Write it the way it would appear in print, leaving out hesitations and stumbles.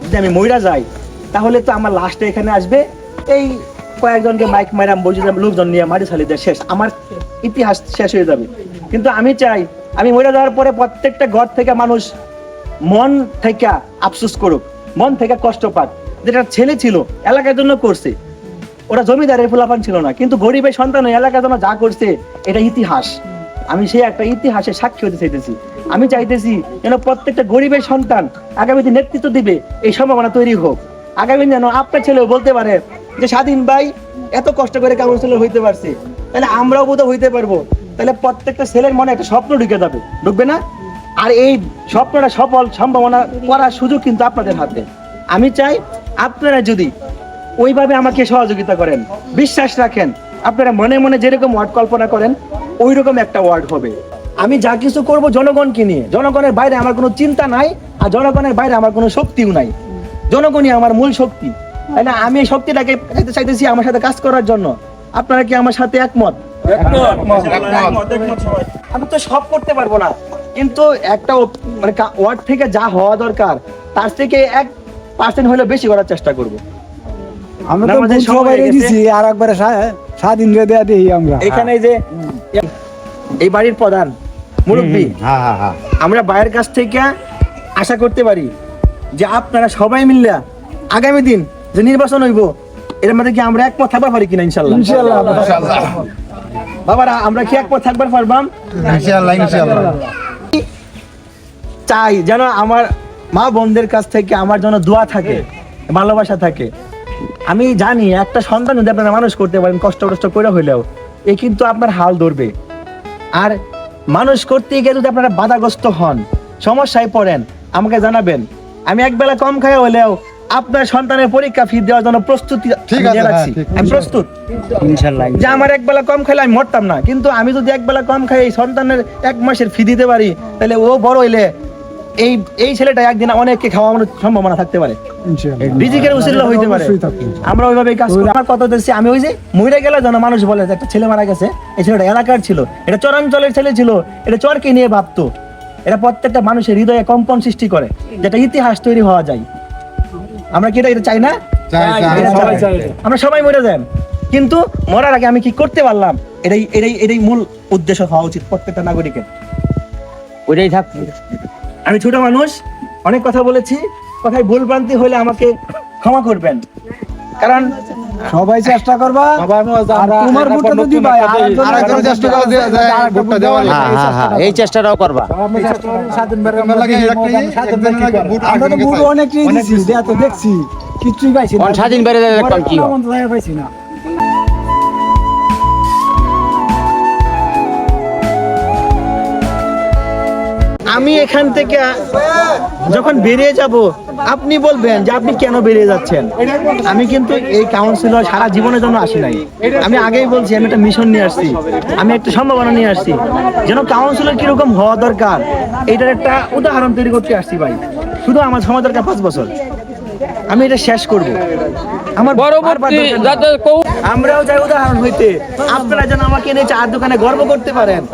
যদি আমি মইরা যাই তাহলে তো আমার লাস্টে এখানে আসবে এই কয়েকজনকে মাইক মাইরাম বলছি লোকজন নিয়ে মাটি ছালি দেয়, শেষ, আমার ইতিহাস শেষ হয়ে যাবে। কিন্তু আমি চাই আমি মরে যাওয়ার পরে প্রত্যেকটা ঘর থেকে মানুষ মন থেকে আফসোস করুক, মন থেকে কষ্ট পাক। যেটা ছেলে ছিল এলাকার জন্য করছে, ওরা জমিদারের ফুলাপান ছিল না, কিন্তু গরিবের সন্তান এলাকার জন্য যা করছে এটা ইতিহাস। আমি সেই একটা ইতিহাসের সাক্ষী হতে চাইতেছি। আমি চাইতেছি যেন প্রত্যেকটা গরিবের সন্তান আগামীতে নেতৃত্ব দিবে এই সম্ভাবনা তৈরি হোক। আগামী যেন আপনার ছেলেও বলতে পারে যে স্বাধীন ভাই এত কষ্ট করে কাউন্সিলর হইতে পারছে, তাহলে আমরাও বোধহয় হইতে পারবো। তাহলে প্রত্যেকটা ছেলের মনে একটা স্বপ্ন ঢুকে যাবে, ঢুকবে না? আর এই স্বপ্নটা সফল সম্ভাবনা করার সুযোগ কিন্তু আপনাদের হাতে। আমি চাই আপনারা যদি ওইভাবে আমাকে সহযোগিতা করেন, বিশ্বাস রাখেন, আপনারা মনে মনে যেরকম ওয়ার্ড কল্পনা করেন ওই রকম একটা ওয়ার্ড হবে। আমি যা কিছু করব জনগণকে নিয়ে, জনগণের বাইরে আমার কোনো চিন্তা নাই, আর জনগণের বাইরে আমার কোনো শক্তিও নাই। জনগণই আমার মূল শক্তি, তাই না? আমি এই শক্তিটাকে চাইতেছি আমার সাথে কাজ করার জন্য। আপনারা কি আমার সাথে একমত? আমি তো সব করতে পারবো না, কিন্তু একটা মানে ওয়ার্ড থেকে যা হওয়া দরকার তার থেকে 1% হলেও বেশি করার চেষ্টা করব। আমরা তো সবাই দিছি আর একবারে স্বাধীন রে দেয়া দেই আমরা। এখানে যে এই বাড়ির প্রধান মুরব্বী, আমরা বাইরের কাছ থেকে আশা করতে পারি যে আপনারা সবাই মিলে আগামী দিন যে নির্বাচন হইব এর মধ্যে কি আমরা একমত থাকবার পারি কিনা? ইনশাআল্লাহ ইনশাআল্লাহ বাবারা, আমরা কি একমত থাকবার পারবাম? ইনশাআল্লাহ ইনশাআল্লাহ। চাই যেন আমার মা বোনদের কাছ থেকে আমার জন্য দোয়া থাকে, ভালোবাসা থাকে। আমি জানি একটা সন্তান যদি আপনারা মানুষ করতে পারেন কষ্ট করে হইলেও এ কিন্তু আপনার হাল ধরবে। আর মানুষ করতে গিয়ে যদি আপনারা বাধাগ্রস্ত হন, সমস্যায় পড়েন, আমাকে জানাবেন। আমি একবেলা কম খাই হলেও আপনার সন্তানের পরীক্ষা ফি দেওয়ার জন্য প্রস্তুতি রাখছি। আমি প্রস্তুত ইনশাআল্লাহ যে আমার একবেলা কম খাইলে আমি মরতাম না, কিন্তু আমি যদি একবেলা কম খাই এই সন্তানের 1 মাসের ফি দিতে পারি, তাহলে ও বড় হইলে এই ছেলেটা একদিন অনেককে খাওয়ানোর সম্ভাবনা থাকতে পারে, রিজিকের উসিলা হইতে পারে। আমরা ওইভাবে কাজ করি। আমার কথা হচ্ছে আমি ওই যে মইরা গেলে যেন মানুষ বলে যে একটা ছেলে মারা গেছে, এই ছেলেটা এলাকার ছিল, এটা চরাঞ্চলের ছেলে ছিল, এটা চরকে নিয়ে ভাবতো। এটা প্রত্যেকটা মানুষের হৃদয়ে কম্পন সৃষ্টি করে, যেটা ইতিহাস তৈরি হওয়া যায়। আমরা কি এটা চাই না? আমরা সবাই মরে যাই, কিন্তু মরার আগে আমি কি করতে পারলাম এটাই মূল উদ্দেশ্য হওয়া উচিত প্রত্যেকটা নাগরিকের। ওইটাই থাক। আমি ছোট মানুষ, অনেক কথা বলেছি, কথায় ভুল ভ্রান্তি হলে আমাকে ক্ষমা করবেন, কারণ সবাই চেষ্টা করবা। তোমার ভোটটা তো দিবা, আরেকজন চেষ্টা করো যে ভোটটা দেওয়া। এই চেষ্টাটাও করবা। আমরা তো ভোট অনেকই দিছি, দেয়া তো দেখছি, কিছুই পাইছি না। স্বাধীন বাইরে দেখলাম কি পাইছি না। আমি এখান থেকে যখন বেরিয়ে যাব আপনি বলবেন যে আপনি কেন বেরিয়ে যাচ্ছেন। আমি কিন্তু এই কাউন্সিলর সারা জীবনের জন্য আসি নাই। আমি আগেই বলছি আমি একটা মিশন নিয়ে আসছি, আমি একটা সম্ভাবনা নিয়ে আসছি যেন কাউন্সিলর কিরকম হওয়া দরকার এটার একটা উদাহরণ তৈরি করতে আসছি ভাই। শুধু আমার সময় দরকার 5 বছর, আমি এটা শেষ করব। আমার আমরাও যাই উদাহরণ হইতে, আপনারা যেন আমাকে এনে চার দোকানে গর্ব করতে পারেন।